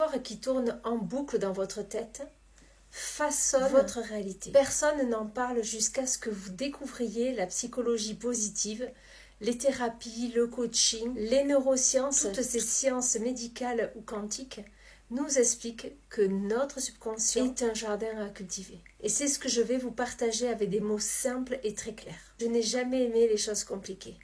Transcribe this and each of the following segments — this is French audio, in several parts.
L'histoire qui tourne en boucle dans votre tête façonne votre réalité. Personne n'en parle jusqu'à ce que vous découvriez la psychologie positive, les thérapies, le coaching, les neurosciences, toutes ces sciences médicales ou quantiques nous expliquent que notre subconscient est un jardin à cultiver. Et c'est ce que je vais vous partager avec des mots simples et très clairs. Je n'ai jamais aimé les choses compliquées.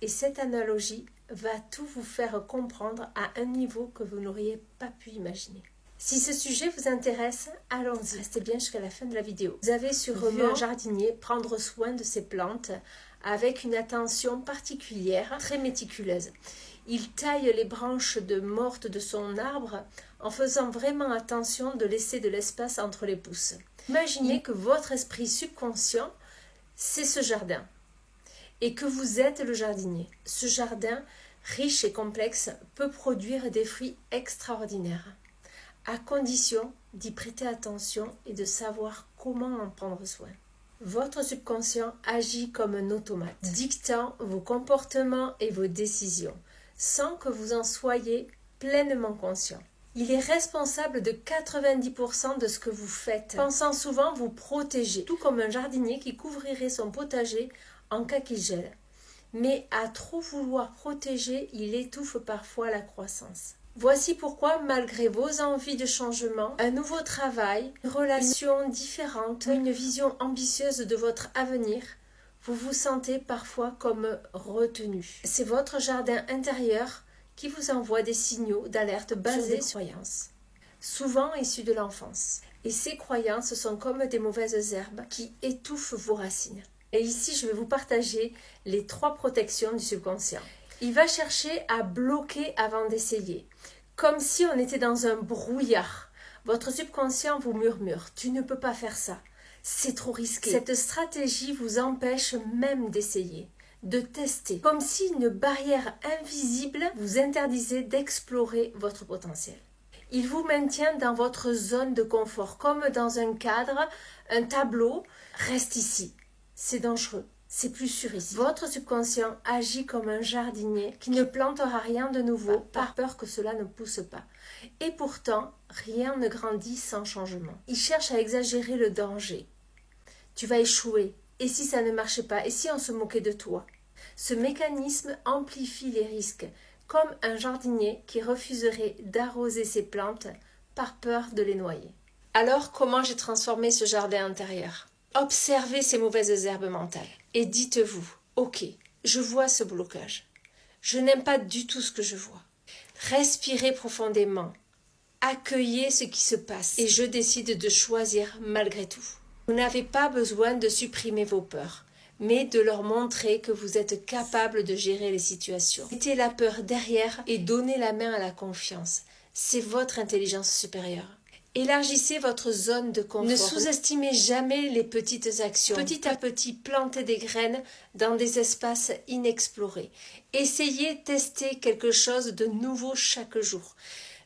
Et cette analogie va tout vous faire comprendre à un niveau que vous n'auriez pas pu imaginer. Si ce sujet vous intéresse, allons-y, restez bien jusqu'à la fin de la vidéo. Vous avez sûrement un jardinier prendre soin de ses plantes avec une attention particulière, très méticuleuse. Il taille les branches mortes de son arbre en faisant vraiment attention de laisser de l'espace entre les pousses. Imaginez que votre esprit subconscient, c'est ce jardin et que vous êtes le jardinier. Ce jardin, riche et complexe, peut produire des fruits extraordinaires, à condition d'y prêter attention et de savoir comment en prendre soin. Votre subconscient agit comme un automate, dictant vos comportements et vos décisions, sans que vous en soyez pleinement conscient. Il est responsable de 90% de ce que vous faites, pensant souvent vous protéger, tout comme un jardinier qui couvrirait son potager en cas qu'il gèle. Mais à trop vouloir protéger, il étouffe parfois la croissance. Voici pourquoi, malgré vos envies de changement, un nouveau travail, une relation différente, une vision ambitieuse de votre avenir, vous vous sentez parfois comme retenu. C'est votre jardin intérieur qui vous envoie des signaux d'alerte basés sur des croyances, souvent issues de l'enfance. Et ces croyances sont comme des mauvaises herbes qui étouffent vos racines. Et ici, je vais vous partager les 3 protections du subconscient. Il va chercher à bloquer avant d'essayer, comme si on était dans un brouillard. Votre subconscient vous murmure « Tu ne peux pas faire ça, c'est trop risqué ». Cette stratégie vous empêche même d'essayer, de tester, comme si une barrière invisible vous interdisait d'explorer votre potentiel. Il vous maintient dans votre zone de confort, comme dans un cadre, un tableau. Reste ici, c'est dangereux. C'est plus sûr ici. Votre subconscient agit comme un jardinier qui ne plantera rien de nouveau par peur que cela ne pousse pas. Et pourtant, rien ne grandit sans changement. Il cherche à exagérer le danger. Tu vas échouer. Et si ça ne marchait pas? Et si on se moquait de toi? Ce mécanisme amplifie les risques, comme un jardinier qui refuserait d'arroser ses plantes par peur de les noyer. Alors, comment j'ai transformé ce jardin intérieur? Observez ces mauvaises herbes mentales et dites-vous, ok, je vois ce blocage. Je n'aime pas du tout ce que je vois. Respirez profondément. Accueillez ce qui se passe et je décide de choisir malgré tout. Vous n'avez pas besoin de supprimer vos peurs, mais de leur montrer que vous êtes capable de gérer les situations. Mettez la peur derrière et donnez la main à la confiance. C'est votre intelligence supérieure. Élargissez votre zone de confort. Ne sous-estimez jamais les petites actions. Petit à petit, plantez des graines dans des espaces inexplorés. Essayez, testez quelque chose de nouveau chaque jour.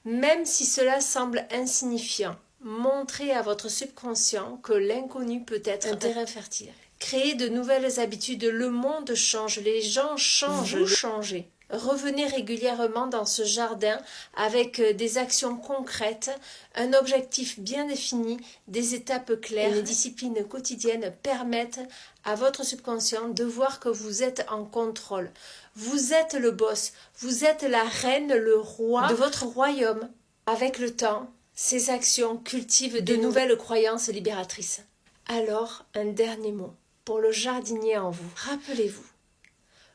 Même si cela semble insignifiant, montrez à votre subconscient que l'inconnu peut être un terrain fertile. Créez de nouvelles habitudes. Le monde change, les gens changent, vous changez. Revenez régulièrement dans ce jardin avec des actions concrètes, un objectif bien défini, des étapes claires. Les disciplines quotidiennes permettent à votre subconscient de voir que vous êtes en contrôle. Vous êtes le boss, vous êtes la reine, le roi de votre royaume. Avec le temps, ces actions cultivent de nouvelles croyances libératrices. Alors, un dernier mot pour le jardinier en vous. Rappelez-vous.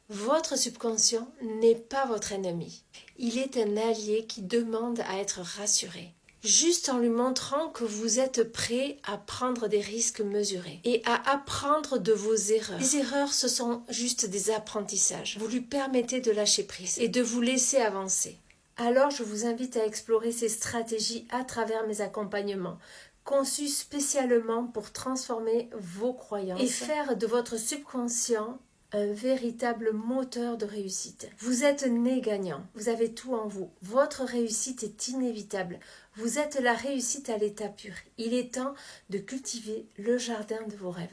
Votre subconscient n'est pas votre ennemi. Il est un allié qui demande à être rassuré. Juste en lui montrant que vous êtes prêt à prendre des risques mesurés et à apprendre de vos erreurs. Les erreurs, ce sont juste des apprentissages. Vous lui permettez de lâcher prise et de vous laisser avancer. Alors, je vous invite à explorer ces stratégies à travers mes accompagnements, conçus spécialement pour transformer vos croyances et faire de votre subconscient un véritable moteur de réussite. Vous êtes né gagnant, vous avez tout en vous. Votre réussite est inévitable. Vous êtes la réussite à l'état pur. Il est temps de cultiver le jardin de vos rêves.